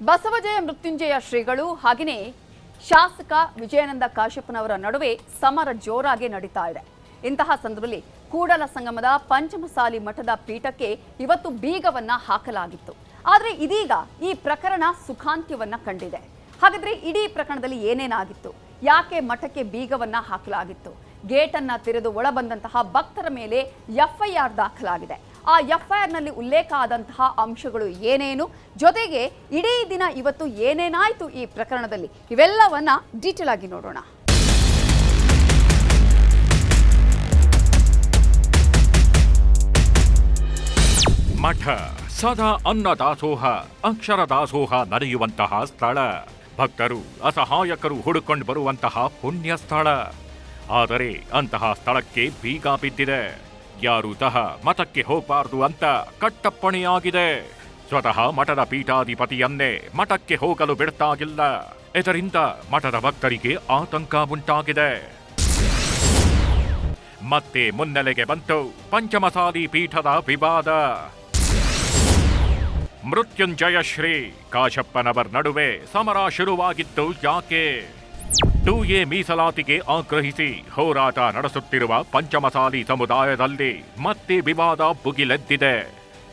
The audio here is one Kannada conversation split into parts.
ಬಸವಜಯ ಮೃತ್ಯುಂಜಯ ಶ್ರೀಗಳು ಹಾಗೆಯೇ ಶಾಸಕ ವಿಜಯಾನಂದ ಕಾಶ್ಯಪ್ಪನವರ ನಡುವೆ ಸಮರ ಜೋರಾಗಿ ನಡೀತಾ ಇದೆ. ಇಂತಹ ಸಂದರ್ಭದಲ್ಲಿ ಕೂಡಲ ಸಂಗಮದ ಪಂಚಮಸಾಲಿ ಮಠದ ಪೀಠಕ್ಕೆ ಇವತ್ತು ಬೀಗವನ್ನ ಹಾಕಲಾಗಿತ್ತು. ಆದರೆ ಇದೀಗ ಈ ಪ್ರಕರಣ ಸುಖಾಂತ್ಯವನ್ನ ಕಂಡಿದೆ. ಹಾಗಾದ್ರೆ ಇಡೀ ಪ್ರಕರಣದಲ್ಲಿ ಏನೇನಾಗಿತ್ತು, ಯಾಕೆ ಮಠಕ್ಕೆ ಬೀಗವನ್ನ ಹಾಕಲಾಗಿತ್ತು, ಗೇಟ್ ಅನ್ನ ತೆರೆದು ಒಳಬಂದಂತಹ ಭಕ್ತರ ಮೇಲೆ ಎಫ್ಐಆರ್ ದಾಖಲಾಗಿದೆ. ಆ ಎಫ್ಐಆರ್ ನಲ್ಲಿ ಉಲ್ಲೇಖ ಆದಂತಹ ಅಂಶಗಳು ಏನೇನು, ಜೊತೆಗೆ ಇಡೀ ದಿನ ಇವತ್ತು ಏನೇನಾಯ್ತು ಈ ಪ್ರಕರಣದಲ್ಲಿ, ಇವೆಲ್ಲವನ್ನ ಡೀಟೇಲ್ ಆಗಿ ನೋಡೋಣ. ಮಠ ಸದಾ ಅನ್ನದಾಸೋಹ, ಅಕ್ಷರ ದಾಸೋಹ ನಡೆಯುವಂತಹ ಸ್ಥಳ. ಭಕ್ತರು ಅಸಹಾಯಕರು ಹುಡುಕೊಂಡು ಬರುವಂತಹ ಪುಣ್ಯ ಸ್ಥಳ. ಆದರೆ ಅಂತಹ ಸ್ಥಳಕ್ಕೆ ಬೀಗ ಬಿದ್ದಿದೆ. ಯಾರೂ ಸಹ ಮಠಕ್ಕೆ ಹೋಗಬಾರದು ಅಂತ ಕಟ್ಟಪ್ಪಣೆಯಾಗಿದೆ. ಸ್ವತಃ ಮಠದ ಪೀಠಾಧಿಪತಿಯನ್ನೇ ಮಠಕ್ಕೆ ಹೋಗಲು ಬಿಡ್ತಾಗಿಲ್ಲ. ಇದರಿಂದ ಮಠದ ಭಕ್ತರಿಗೆ ಆತಂಕ ಉಂಟಾಗಿದೆ. ಮತ್ತೆ ಮುನ್ನೆಲೆಗೆ ಬಂತು ಪಂಚಮಸಾಲಿ ಪೀಠದ ವಿವಾದ. ಮೃತ್ಯುಂಜಯ ಶ್ರೀ ಕಾಶಪ್ಪನವರ ನಡುವೆ ಸಮರ ಶುರುವಾಗಿತ್ತು ಯಾಕೆ? 2A ಮೀಸಲಾತಿಗೆ ಆಗ್ರಹಿಸಿ ಹೋರಾಟ ನಡೆಸುತ್ತಿರುವ ಪಂಚಮಸಾಲಿ ಸಮುದಾಯದಲ್ಲಿ ಮತ್ತೆ ವಿವಾದ ಭುಗಿಲೆದ್ದಿದೆ.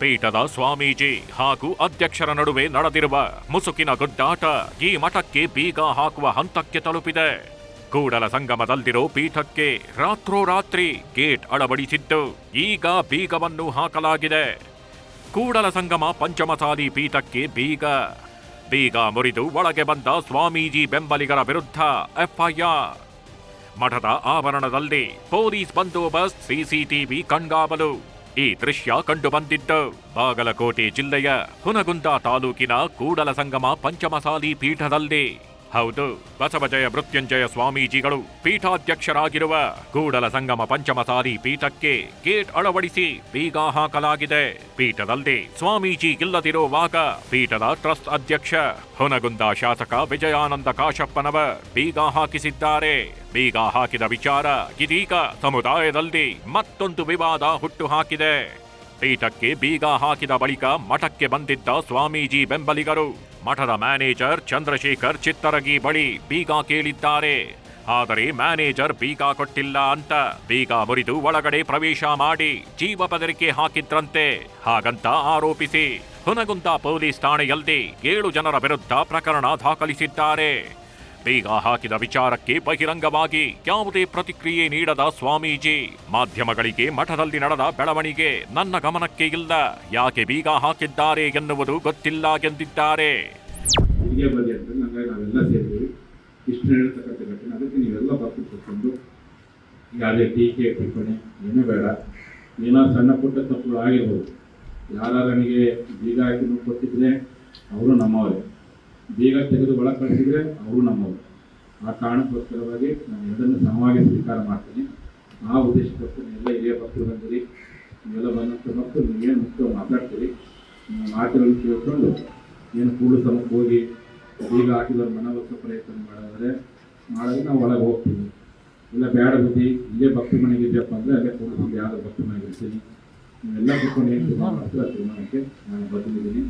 ಪೀಠದ ಸ್ವಾಮೀಜಿ ಹಾಗೂ ಅಧ್ಯಕ್ಷರ ನಡುವೆ ನಡೆದಿರುವ ಮುಸುಕಿನ ಗುದ್ದಾಟ ಈ ಮಠಕ್ಕೆ ಬೀಗ ಹಾಕುವ ಹಂತಕ್ಕೆ ತಲುಪಿದೆ. ಕೂಡಲ ಸಂಗಮದಲ್ಲಿರೋ ಪೀಠಕ್ಕೆ ರಾತ್ರೋರಾತ್ರಿ ಗೇಟ್ ಅಳವಡಿಸಿದ್ದು ಈಗ ಬೀಗವನ್ನು ಹಾಕಲಾಗಿದೆ. ಕೂಡಲ ಸಂಗಮ ಪಂಚಮಸಾಲಿ ಪೀಠಕ್ಕೆ ಬೀಗ ಮುರಿದು ಒಳಗೆ ಬಂದ ಸ್ವಾಮೀಜಿ ಬೆಂಬಲಿಗರ ವಿರುದ್ಧ ಎಫ್ಐಆರ್. ಮಠದ ಆವರಣದಲ್ಲಿ ಪೊಲೀಸ್ ಬಂದೋಬಸ್ತ್, ಸಿಸಿಟಿವಿ ಕಣ್ಗಾವಲು. ಈ ದೃಶ್ಯ ಕಂಡು ಬಂದಿದ್ದು ಬಾಗಲಕೋಟೆ ಜಿಲ್ಲೆಯ ಹುನಗುಂದ ತಾಲೂಕಿನ ಕೂಡಲ ಸಂಗಮ ಪಂಚಮಸಾಲಿ ಪೀಠದಲ್ಲಿ. ಹೌದು, ಬಸವಜಯ ಮೃತ್ಯುಂಜಯ ಸ್ವಾಮೀಜಿಗಳು ಪೀಠಾಧ್ಯಕ್ಷರಾಗಿರುವ ಕೂಡಲ ಸಂಗಮ ಪಂಚಮಸಾಲಿ ಪೀಠಕ್ಕೆ ಗೇಟ್ ಅಳವಡಿಸಿ ಬೀಗ ಹಾಕಲಾಗಿದೆ. ಪೀಠದಲ್ಲಿ ಸ್ವಾಮೀಜಿ ಇಲ್ಲದಿರುವಾಗ ಪೀಠದ ಟ್ರಸ್ಟ್ ಅಧ್ಯಕ್ಷ ಹುನಗುಂದ ಶಾಸಕ ವಿಜಯಾನಂದ ಕಾಶ್ಯಪ್ಪನವ ಬೀಗ ಹಾಕಿಸಿದ್ದಾರೆ. ಬೀಗ ಹಾಕಿದ ವಿಚಾರ ಇದೀಗ ಸಮುದಾಯದಲ್ಲಿ ಮತ್ತೊಂದು ವಿವಾದ ಹುಟ್ಟುಹಾಕಿದೆ. ಪೀಠಕ್ಕೆ ಬೀಗ ಹಾಕಿದ ಬಳಿಕ ಮಠಕ್ಕೆ ಬಂದಿದ್ದ ಸ್ವಾಮೀಜಿ ಬೆಂಬಲಿಗರು ಮಠದ ಮ್ಯಾನೇಜರ್ ಚಂದ್ರಶೇಖರ್ ಚಿತ್ತರಗಿ ಬಳಿ ಬೀಗ ಕೇಳಿದ್ದಾರೆ. ಆದರೆ ಮ್ಯಾನೇಜರ್ ಬೀಗ ಕೊಟ್ಟಿಲ್ಲ ಅಂತ ಬೀಗ ಮುರಿದು ಒಳಗಡೆ ಪ್ರವೇಶ ಮಾಡಿ ಜೀವ ಬೆದರಿಕೆ ಹಾಕಿದ್ರಂತೆ. ಹಾಗಂತ ಆರೋಪಿಸಿ ಹುನಗುಂದ ಪೊಲೀಸ್ ಠಾಣೆಯಲ್ಲಿ 7 ಜನರ ವಿರುದ್ಧ ಪ್ರಕರಣ ದಾಖಲಿಸಿದ್ದಾರೆ. ಬೀಗ ಹಾಕಿದ ವಿಚಾರಕ್ಕೆ ಬಹಿರಂಗವಾಗಿ ಯಾವುದೇ ಪ್ರತಿಕ್ರಿಯೆ ನೀಡದ ಸ್ವಾಮೀಜಿ, ಮಾಧ್ಯಮಗಳಿಗೆ ಮಠದಲ್ಲಿ ನಡೆದ ಬೆಳವಣಿಗೆ ನನ್ನ ಗಮನಕ್ಕೆ ಇಲ್ಲ, ಯಾಕೆ ಬೀಗ ಹಾಕಿದ್ದಾರೆ ಎನ್ನುವುದು ಗೊತ್ತಿಲ್ಲ ಎಂದಿದ್ದಾರೆ. ನಾವೆಲ್ಲ ಸೇರಿದ್ವಿ, ಇಷ್ಟು ಹೇಳ್ತಕ್ಕಂಥ ಘಟನೆ. ಅದಕ್ಕೆ ನೀವೆಲ್ಲ ಬರ್ತಿಕೊಂಡು ಯಾವುದೇ ಟೀಕೆ ಟಿಪ್ಪಣಿ ಏನೂ ಬೇಡ. ಏನೋ ಸಣ್ಣ ಪುಟ್ಟ ತಪ್ಪುಗಳು ಆಗಿರ್ಬೋದು. ಯಾರಿಗೆ ಬೀಗ ಹಾಕಿ ಕೊಟ್ಟಿದ್ರೆ ಅವರು ನಮ್ಮವರೇ, ಬೀಗ ತೆಗೆದು ಒಳ ಕಳಿಸಿದ್ರೆ ಅವರು ನಮ್ಮವರು. ಆ ಕಾರಣಕ್ಕೋಸ್ಕರವಾಗಿ ನಾನು ಎಲ್ಲರನ್ನು ಸಮವಾಗಿ ಸ್ವೀಕಾರ ಮಾಡ್ತೀನಿ. ಆ ಉದ್ದೇಶಕ್ಕೋಸ್ಕರ ಎಲ್ಲ ಹಿರಿಯ ಭಕ್ತರು ಬಂದಿರಿ, ನೀವೆಲ್ಲ ಬಂದಂಥ ಭಕ್ತರು ನೀವೇನು ಮುಖ್ಯ ಮಾತಾಡ್ತೀರಿ, ಮಾತುಗಳನ್ನು ಕೇಳಿಕೊಂಡು ಏನು ಕೂಡು ಸಮಕ್ಕೆ ಹೋಗಿ ಬೀಗ ಹಾಕಿದವ್ರು ಮನವೊಲಿಸೋ ಪ್ರಯತ್ನ ಮಾಡಿದ್ರೆ ನಾವು ಒಳಗೆ ಹೋಗ್ತೀವಿ. ಇಲ್ಲ ಬೇಡ ಬುದ್ಧಿ, ಇಲ್ಲೇ ಭಕ್ತ ಮನೆಗೆ ಇದೆಯಪ್ಪ ಅಂದರೆ ಅಲ್ಲೇ ಕೂಡಿಸಿ ಯಾವುದೋ ಭಕ್ತ ಮನೆಗೆ ಇರ್ತೀನಿ. ನೀವೆಲ್ಲ ಕೂತ್ಕೊಂಡು ಏನು ತೀರ್ಮಾನಕ್ಕೆ ನಾನು ಬಂದಿದ್ದೀನಿ.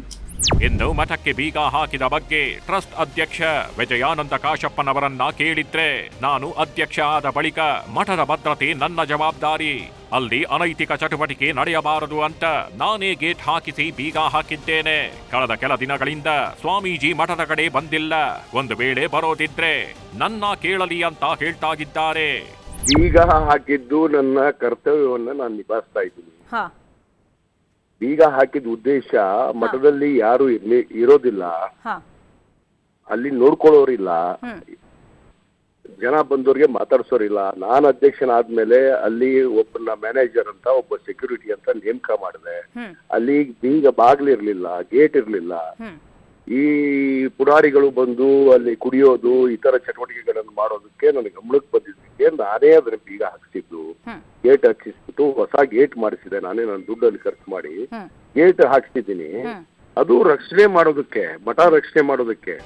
ಇನ್ನು ಮಠಕ್ಕೆ ಬೀಗ ಹಾಕಿದ ಬಗ್ಗೆ ಟ್ರಸ್ಟ್ ಅಧ್ಯಕ್ಷ ವಿಜಯಾನಂದ ಕಾಶ್ಯಪ್ಪನವರನ್ನ ಕೇಳಿದ್ರೆ, ನಾನು ಅಧ್ಯಕ್ಷ ಆದ ಬಳಿಕ ಮಠದ ಭದ್ರತೆ ನನ್ನ ಜವಾಬ್ದಾರಿ, ಅಲ್ಲಿ ಅನೈತಿಕ ಚಟುವಟಿಕೆ ನಡೆಯಬಾರದು ಅಂತ ನಾನೇ ಗೇಟ್ ಹಾಕಿಸಿ ಬೀಗ ಹಾಕಿದ್ದೇನೆ. ಕಳೆದ ಕೆಲ ದಿನಗಳಿಂದ ಸ್ವಾಮೀಜಿ ಮಠದ ಕಡೆ ಬಂದಿಲ್ಲ, ಒಂದು ವೇಳೆ ಬರೋದಿದ್ರೆ ನನ್ನ ಕೇಳಲಿ ಅಂತ ಹೇಳ್ತಾಗಿದ್ದಾರೆ. ಬೀಗ ಹಾಕಿದ್ದು ನನ್ನ ಕರ್ತವ್ಯವನ್ನ ನಾನು ನಿಭಾಯಿಸ್ತಾ ಇದ್ದೀನಿ. ಬೀಗ ಹಾಕಿದ ಉದ್ದೇಶ ಮಠದಲ್ಲಿ ಯಾರು ಇರೋದಿಲ್ಲ, ಅಲ್ಲಿ ನೋಡ್ಕೊಳ್ಳೋರಿಲ್ಲ, ಜನ ಬಂದವ್ರಿಗೆ ಮಾತಾಡ್ಸೋರಿಲ್ಲ. ನಾನು ಅಧ್ಯಕ್ಷನಾದ್ಮೇಲೆ ಅಲ್ಲಿ ಒಬ್ಬನ ಮ್ಯಾನೇಜರ್ ಅಂತ ಒಬ್ಬ ಸೆಕ್ಯೂರಿಟಿ ಅಂತ ನೇಮಕ ಮಾಡಿದೆ. ಅಲ್ಲಿ ಬೀಗ ಬಾಗ್ಲಿರ್ಲಿಲ್ಲ, ಗೇಟ್ ಇರ್ಲಿಲ್ಲ. ಈ ಪುಡಾರಿಗಳು ಬಂದು ಅಲ್ಲಿ ಕುಡಿಯೋದು ಇತರ ಚಟುವಟಿಕೆಗಳನ್ನು ಮಾಡೋದಕ್ಕೆ ನನಗೆ ಗಮನಕ್ಕೆ ಬಂದಿದ್ದಕ್ಕೆ ನಾನೇ ಅದನ್ನ ಬೀಗ ಹಾಕ್ಸಿದ್ದು. ಗೇಟ್ ಹಾಕಿಸ್ಬಿಟ್ಟು ಹೊಸ ಗೇಟ್ ಮಾಡಿಸಿದೆ ನಾನೇ, ನನ್ನ ದುಡ್ಡಲ್ಲಿ ಖರ್ಚು ಮಾಡಿ ಗೇಟ್ ಹಾಕ್ಸಿದ್ದೀನಿ. ಅದು ರಕ್ಷಣೆ ಮಾಡೋದಕ್ಕೆ, ಮಠ ರಕ್ಷಣೆ ಮಾಡೋದಕ್ಕೆ.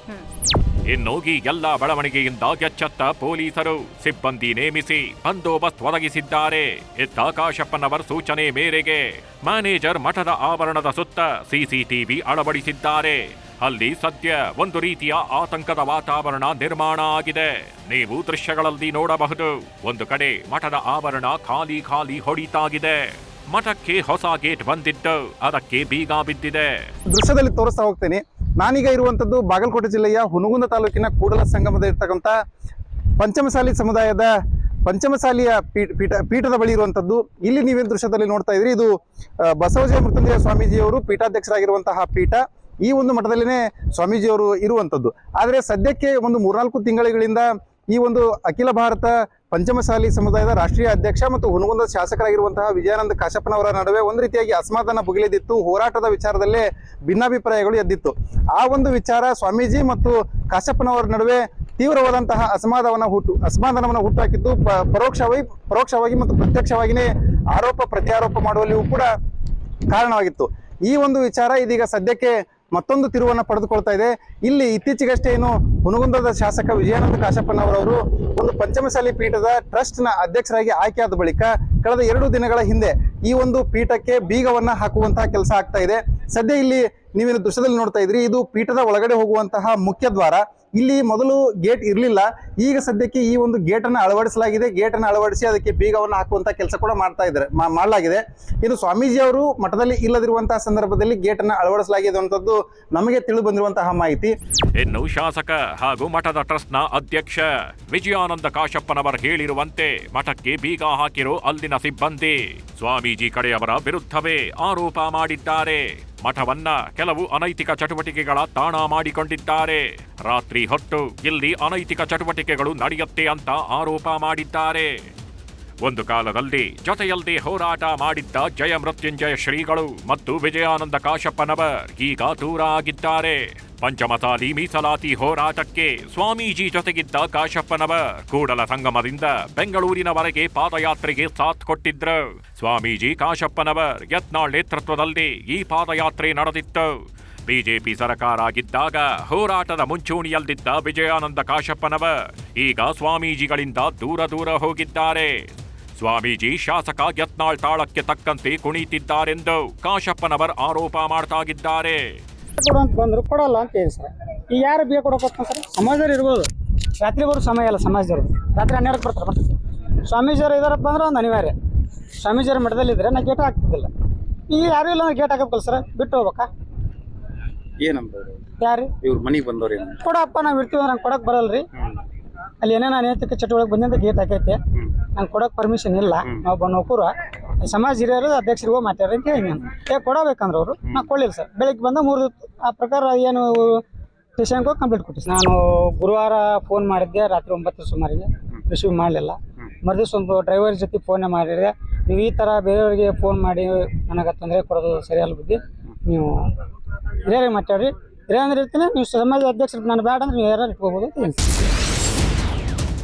ಇನ್ನು ಈ ಎಲ್ಲ ಬೆಳವಣಿಗೆಯಿಂದ ಎಚ್ಚೆತ್ತ ಪೊಲೀಸರು ಸಿಬ್ಬಂದಿ ನೇಮಿಸಿ ಬಂದೋಬಸ್ತ್ ಒದಗಿಸಿದ್ದಾರೆ. ಇತ್ತ ಕಾಶ್ಯಪ್ಪನವರ ಸೂಚನೆ ಮೇರೆಗೆ ಮ್ಯಾನೇಜರ್ ಮಠದ ಆವರಣದ ಸುತ್ತ ಸಿಸಿಟಿವಿ ಅಳವಡಿಸಿದ್ದಾರೆ. ಅಲ್ಲಿ ಸದ್ಯ ಒಂದು ರೀತಿಯ ಆತಂಕದ ವಾತಾವರಣ ನಿರ್ಮಾಣ ಆಗಿದೆ. ನೀವು ದೃಶ್ಯಗಳಲ್ಲಿ ನೋಡಬಹುದು, ಒಂದು ಕಡೆ ಮಠದ ಆವರಣ ಖಾಲಿ ಖಾಲಿ ಹೊಡಿತಾಗಿದೆ. ಮಠಕ್ಕೆ ಹೊಸ ಗೇಟ್ ಬಂದಿದ್ದು ಅದಕ್ಕೆ ಬೀಗ ಬಿದ್ದಿದೆ. ದೃಶ್ಯದಲ್ಲಿ ತೋರಿಸ್ತಾ ಹೋಗ್ತೇನೆ. ನಾನೀಗ ಇರುವಂತದ್ದು ಬಾಗಲಕೋಟೆ ಜಿಲ್ಲೆಯ ಹುನಗುಂದ ತಾಲೂಕಿನ ಕೂಡಲ ಸಂಗಮದ ಇರ್ತಕ್ಕಂಥ ಪಂಚಮಸಾಲಿ ಸಮುದಾಯದ ಪಂಚಮಸಾಲಿಯ ಪೀಠದ ಬಳಿ ಇರುವಂತದ್ದು. ಇಲ್ಲಿ ನೀವೇನು ದೃಶ್ಯದಲ್ಲಿ ನೋಡ್ತಾ ಇದ್ರಿ, ಇದು ಬಸವಜಯ ಮೃತ್ಯುಂಜಯ ಸ್ವಾಮೀಜಿಯವರು ಪೀಠಾಧ್ಯಕ್ಷರಾಗಿರುವಂತಹ ಪೀಠ. ಈ ಒಂದು ಮಠದಲ್ಲಿನೇ ಸ್ವಾಮೀಜಿಯವರು ಇರುವಂತದ್ದು. ಆದರೆ ಸದ್ಯಕ್ಕೆ ಒಂದು 3-4 ತಿಂಗಳಿಂದ ಈ ಒಂದು ಅಖಿಲ ಭಾರತ ಪಂಚಮಸಾಲಿ ಸಮುದಾಯದ ರಾಷ್ಟ್ರೀಯ ಅಧ್ಯಕ್ಷ ಮತ್ತು ಹುನಗುಂದ ಶಾಸಕರಾಗಿರುವಂತಹ ವಿಜಯಾನಂದ ಕಾಶಪ್ಪನವರ ನಡುವೆ ಒಂದು ರೀತಿಯಾಗಿ ಅಸಮಾಧಾನ ಭುಗಿಲೆದಿತ್ತು. ಹೋರಾಟದ ವಿಚಾರದಲ್ಲೇ ಭಿನ್ನಾಭಿಪ್ರಾಯಗಳು ಎದ್ದಿತ್ತು. ಆ ಒಂದು ವಿಚಾರ ಸ್ವಾಮೀಜಿ ಮತ್ತು ಕಾಶಪ್ಪನವರ ನಡುವೆ ತೀವ್ರವಾದಂತಹ ಅಸಮಾಧಾನವನ್ನು ಹುಟ್ಟಾಕಿದ್ದು ಪರೋಕ್ಷವಾಗಿ ಮತ್ತು ಪ್ರತ್ಯಕ್ಷವಾಗಿಯೇ ಆರೋಪ ಪ್ರತ್ಯಾರೋಪ ಮಾಡುವಲ್ಲಿಯೂ ಕೂಡ ಕಾರಣವಾಗಿತ್ತು. ಈ ಒಂದು ವಿಚಾರ ಇದೀಗ ಸದ್ಯಕ್ಕೆ ಮತ್ತೊಂದು ತಿರುವನ್ನು ಪಡೆದುಕೊಳ್ತಾ ಇದೆ. ಇಲ್ಲಿ ಇತ್ತೀಚೆಗಷ್ಟೇ ಏನು ಹುನಗುಂದದ ಶಾಸಕ ವಿಜಯಾನಂದ ಕಾಶಪ್ಪನವರವರು ಒಂದು ಪಂಚಮಸಾಲಿ ಪೀಠದ ಟ್ರಸ್ಟ್ನ ಅಧ್ಯಕ್ಷರಾಗಿ ಆಯ್ಕೆಯಾದ ಬಳಿಕ ಕಳೆದ 2 ದಿನಗಳ ಹಿಂದೆ ಈ ಒಂದು ಪೀಠಕ್ಕೆ ಬೀಗವನ್ನ ಹಾಕುವಂತಹ ಕೆಲಸ ಆಗ್ತಾ ಇದೆ. ಸದ್ಯ ಇಲ್ಲಿ ನೀವೇನು ದೃಶ್ಯದಲ್ಲಿ ನೋಡ್ತಾ ಇದ್ರಿ, ಇದು ಪೀಠದ ಒಳಗಡೆ ಹೋಗುವಂತಹ ಮುಖ್ಯ ದ್ವಾರ. ಇಲ್ಲಿ ಮೊದಲು ಗೇಟ್ ಇರಲಿಲ್ಲ. ಈಗ ಸದ್ಯಕ್ಕೆ ಈ ಒಂದು ಗೇಟನ್ನು ಅಳವಡಿಸಲಾಗಿದೆ. ಗೇಟನ್ನು ಅಳವಡಿಸಿ ಅದಕ್ಕೆ ಬೀಗವನ್ನು ಹಾಕುವಂತ ಕೆಲಸ ಕೂಡ ಮಾಡಲಾಗಿದೆ. ಇದು ಸ್ವಾಮೀಜಿ ಅವರು ಮಠದಲ್ಲಿ ಇಲ್ಲದಿರುವಂತಹ ಸಂದರ್ಭದಲ್ಲಿ ಗೇಟನ್ನು ಅಳವಡಿಸಲಾಗಿದೆ ಅನ್ನುವಂಥದ್ದು ನಮಗೆ ತಿಳಿದು ಬಂದಿರುವಂತಹ ಮಾಹಿತಿ. ಇನ್ನು ಶಾಸಕ ಹಾಗೂ ಮಠದ ಟ್ರಸ್ಟ್ನ ಅಧ್ಯಕ್ಷ ವಿಜಯಾನಂದ ಕಾಶಪ್ಪನವರು ಹೇಳಿರುವಂತೆ ಮಠಕ್ಕೆ ಬೀಗ ಹಾಕಿರೋ ಅಲ್ಲಿನ ಸಿಬ್ಬಂದಿ ಸ್ವಾಮೀಜಿ ಕಡೆಯವರ ವಿರುದ್ಧವೇ ಆರೋಪ ಮಾಡಿದ್ದಾರೆ. ಮಠವನ್ನ ಕೆಲವು ಅನೈತಿಕ ಚಟುವಟಿಕೆಗಳ ತಾಣ ಮಾಡಿಕೊಂಡಿದ್ದಾರೆ. ರಾತ್ರಿ ಹೊತ್ತು ಇಲ್ಲಿ ಅನೈತಿಕ ಚಟುವಟಿಕೆಗಳು ನಡೆಯುತ್ತೆ ಅಂತ ಆರೋಪ ಮಾಡಿದ್ದಾರೆ. ಒಂದು ಕಾಲದಲ್ಲಿ ಜೊತೆಯಲ್ಲದೆ ಹೋರಾಟ ಮಾಡಿದ್ದ ಜಯ ಮೃತ್ಯುಂಜಯ ಶ್ರೀಗಳು ಮತ್ತು ವಿಜಯಾನಂದ ಕಾಶಪ್ಪನವರ್ ಈಗ ದೂರ ಆಗಿದ್ದಾರೆ. ಪಂಚಮಸಾಲಿ ಮೀಸಲಾತಿ ಹೋರಾಟಕ್ಕೆ ಸ್ವಾಮೀಜಿ ಜೊತೆಗಿದ್ದ ಕಾಶಪ್ಪನವರ್ ಕೂಡಲ ಸಂಗಮದಿಂದ ಬೆಂಗಳೂರಿನವರೆಗೆ ಪಾದಯಾತ್ರೆಗೆ ಸಾಥ್ ಕೊಟ್ಟಿದ್ರು. ಸ್ವಾಮೀಜಿ ಕಾಶಪ್ಪನವರ್ ಯತ್ನಾಳ್ ನೇತೃತ್ವದಲ್ಲಿ ಈ ಪಾದಯಾತ್ರೆ ನಡೆದಿತ್ತು. ಬಿಜೆಪಿ ಸರ್ಕಾರ ಆಗಿದ್ದಾಗ ಹೋರಾಟದ ಮುಂಚೂಣಿಯಲ್ಲಿದ್ದ ವಿಜಯಾನಂದ ಕಾಶಪ್ಪನವರ್ ಈಗ ಸ್ವಾಮೀಜಿಗಳಿಂದ ದೂರ ಹೋಗಿದ್ದಾರೆ. ಸ್ವಾಮೀಜಿ ಶಾಸಕ ಯತ್ನಾಳ್ ತಾಳಕ್ಕೆ ತಕ್ಕಂತೆ ಕುಣಿತಿದ್ದಾರೆಂದು ಕಾಶಪ್ಪನವರ್ ಆರೋಪ ಮಾಡ್ತಾಗಿದ್ದಾರೆ. ಬಂದ್ರು ಕೊಡಲ್ಲ ಅಂತ ಹೇಳಿ ಸರ್. ಈಗ ಯಾರು ಬೇಗ ಕೊಡೋಕೆ ಸರ್? ಸಮಾಜದವ್ರು ಇರ್ಬೋದು, ರಾತ್ರಿ ಬರೋ ಸಮಯ ಅಲ್ಲ. ಸಮಾಜದವ್ರು ರಾತ್ರಿ 12ಕ್ಕೆ ಬರ್ತಾರೆ. ಸ್ವಾಮೀಜಿಯವರು ಇದಾರಪ್ಪ ಅಂದ್ರೆ ಒಂದು ಅನಿವಾರ್ಯ. ಸ್ವಾಮೀಜಿಯವ್ರ ಮಠದಲ್ಲಿದ್ದರೆ ನಾ ಗೇಟ್ ಹಾಕ್ತಿದ್ದಿಲ್ಲ. ಈಗ ಯಾರು ಇಲ್ಲ ಅಂದ್ರೆ ಗೇಟ್ ಹಾಕಬೇಕಲ್ಲ ಸರ್, ಬಿಟ್ಟು ಹೋಗ್ಬೇಕಾ? ಏನಂತ ಯಾರು ಇವ್ರ ಮನೆಗೆ ಬಂದವ್ರಿ ಕೊಡಪ್ಪ ನಾವು ಇರ್ತೀವಿ ಅಂದ್ರೆ ನಂಗೆ ಕೊಡಕ್ಕೆ ಬರಲ್ರಿ. ಅಲ್ಲಿ ಏನೇನು ಅನೈತಿಕ ಚಟುವಟಿಕೆ ಬಂದಿಂದ ಗೇಟ್ ಹಾಕೈತೆ, ನಂಗೆ ಕೊಡೋಕೆ ಪರ್ಮಿಷನ್ ಇಲ್ಲ. ನಾವು ನೌಕರ ಸಮಾಜ ಹಿರಿಯರು ಅಧ್ಯಕ್ಷರಿಗೂ ಮಾತಾಡ್ರಿ ಅಂತ ಹೇಳಿ ನಾನು ಕೊಡಬೇಕಂದ್ರೆ ಅವರು ನಾ ಕೊಡಲಿಲ್ಲ ಸರ್. ಬೆಳಿಗ್ಗೆ ಬಂದ 3 ಆ ಪ್ರಕಾರ ಏನು ಸ್ಟೇಷನ್ಗೆ ಹೋಗಿ ಕಂಪ್ಲೇಂಟ್ ಕೊಟ್ಟಿಸಿ. ನಾನು ಗುರುವಾರ ಫೋನ್ ಮಾಡಿದ್ದೆ ರಾತ್ರಿ 9 ಸುಮಾರಿಗೆ, ರಿಸೀವ್ ಮಾಡಲಿಲ್ಲ. ಮರುದಿವ್ಸ ಒಂದು ಡ್ರೈವರ್ ಜೊತೆ ಫೋನೇ ಮಾಡಿದೆ. ನೀವು ಈ ಥರ ಬೇರೆಯವರಿಗೆ ಫೋನ್ ಮಾಡಿ ನನಗೆ ತೊಂದರೆ ಕೊಡೋದು ಸರಿಯಲ್ಲ ಬುದ್ಧಿ, ನೀವು ಹಿರಿಯರಿಗೆ ಮಾತಾಡ್ರಿ. ಹಿರಿಯಂದ್ರೆ ಇರ್ತೀನಿ, ನೀವು ಸಮಾಜ ಅಧ್ಯಕ್ಷರು ನಾನು ಬೇಡ ಅಂದ್ರೆ ನೀವು ಯಾರು ಇಟ್ಕೋಬೋದು ಅಂತ ಹೇಳಿ.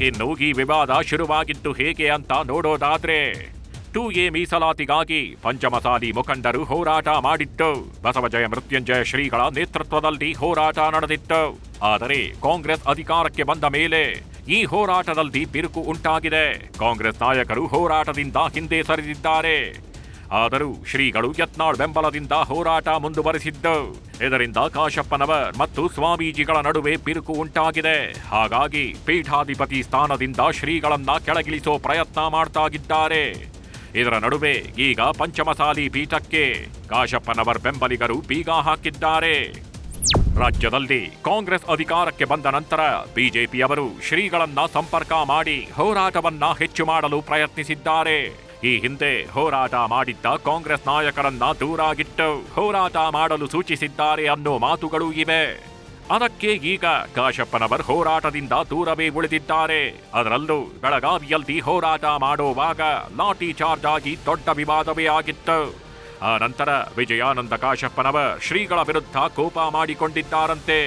ಇನ್ನು ಈ ವಿವಾದ ಶುರುವಾಗಿದ್ದು ಹೇಗೆ ಅಂತ ನೋಡೋದಾದ್ರೆ 2A ಮೀಸಲಾತಿಗಾಗಿ ಪಂಚಮಸಾಲಿ ಮುಖಂಡರು ಹೋರಾಟ ಮಾಡಿದ್ದು ಬಸವಜಯ ಮೃತ್ಯುಂಜಯ ಶ್ರೀಗಳ ನೇತೃತ್ವದಲ್ಲಿ ಹೋರಾಟ ನಡೆದಿತ್ತು. ಆದರೆ ಕಾಂಗ್ರೆಸ್ ಅಧಿಕಾರಕ್ಕೆ ಬಂದ ಮೇಲೆ ಈ ಹೋರಾಟದಲ್ಲಿ ಬಿರುಕು ಉಂಟಾಗಿದೆ. ಕಾಂಗ್ರೆಸ್ ನಾಯಕರು ಹೋರಾಟದಿಂದ ಹಿಂದೆ ಸರಿದಿದ್ದಾರೆ. ಆದರೂ ಶ್ರೀಗಳು ಯತ್ನಾಳ್ ಬೆಂಬಲದಿಂದ ಹೋರಾಟ ಮುಂದುವರೆಸಿದ್ದು. ಇದರಿಂದ ಕಾಶಪ್ಪನವರ್ ಮತ್ತು ಸ್ವಾಮೀಜಿಗಳ ನಡುವೆ ಬಿರುಕು ಉಂಟಾಗಿದೆ. ಹಾಗಾಗಿ ಪೀಠಾಧಿಪತಿ ಸ್ಥಾನದಿಂದ ಶ್ರೀಗಳನ್ನ ಕೆಳಗಿಳಿಸೋ ಪ್ರಯತ್ನ ಮಾಡ್ತಾಗಿದ್ದಾರೆ. ಇದರ ನಡುವೆ ಈಗ ಪಂಚಮಸಾಲಿ ಪೀಠಕ್ಕೆ ಕಾಶಪ್ಪನವರ್ ಬೆಂಬಲಿಗರು ಬೀಗ ಹಾಕಿದ್ದಾರೆ. ರಾಜ್ಯದಲ್ಲಿ ಕಾಂಗ್ರೆಸ್ ಅಧಿಕಾರಕ್ಕೆ ಬಂದ ನಂತರ ಬಿಜೆಪಿಯವರು ಶ್ರೀಗಳನ್ನ ಸಂಪರ್ಕ ಮಾಡಿ ಹೋರಾಟವನ್ನ ಹೆಚ್ಚು ಮಾಡಲು ಪ್ರಯತ್ನಿಸಿದ್ದಾರೆ. ಈ ಹಿಂದೆ ಹೋರಾಟ ಮಾಡಿದ್ದ ಕಾಂಗ್ರೆಸ್ ನಾಯಕರನ್ನ ದೂರಾಗಿಟ್ಟು ಹೋರಾಟ ಮಾಡಲು ಸೂಚಿಸಿದ್ದಾರೆ ಅನ್ನೋ ಮಾತುಗಳೂ ಇವೆ. ಅದಕ್ಕೆ ಈಗ ಕಾಶಪ್ಪನವರ್ ಹೋರಾಟದಿಂದ ದೂರವೇ ಉಳಿದಿದ್ದಾರೆ. ಅದರಲ್ಲೂ ಬೆಳಗಾವಿಯಲ್ಲಿ ಹೋರಾಟ ಮಾಡುವಾಗ ಲಾಠಿ ಚಾರ್ಜ್ ಆಗಿ ದೊಡ್ಡ ವಿವಾದವೇ ಆಗಿತ್ತು. ಆ ನಂತರ ವಿಜಯಾನಂದ ಕಾಶಪ್ಪನವರ್ ಶ್ರೀಗಳ ವಿರುದ್ಧ ಕೋಪ ಮಾಡಿಕೊಂಡಿದ್ದಾರಂತೆ.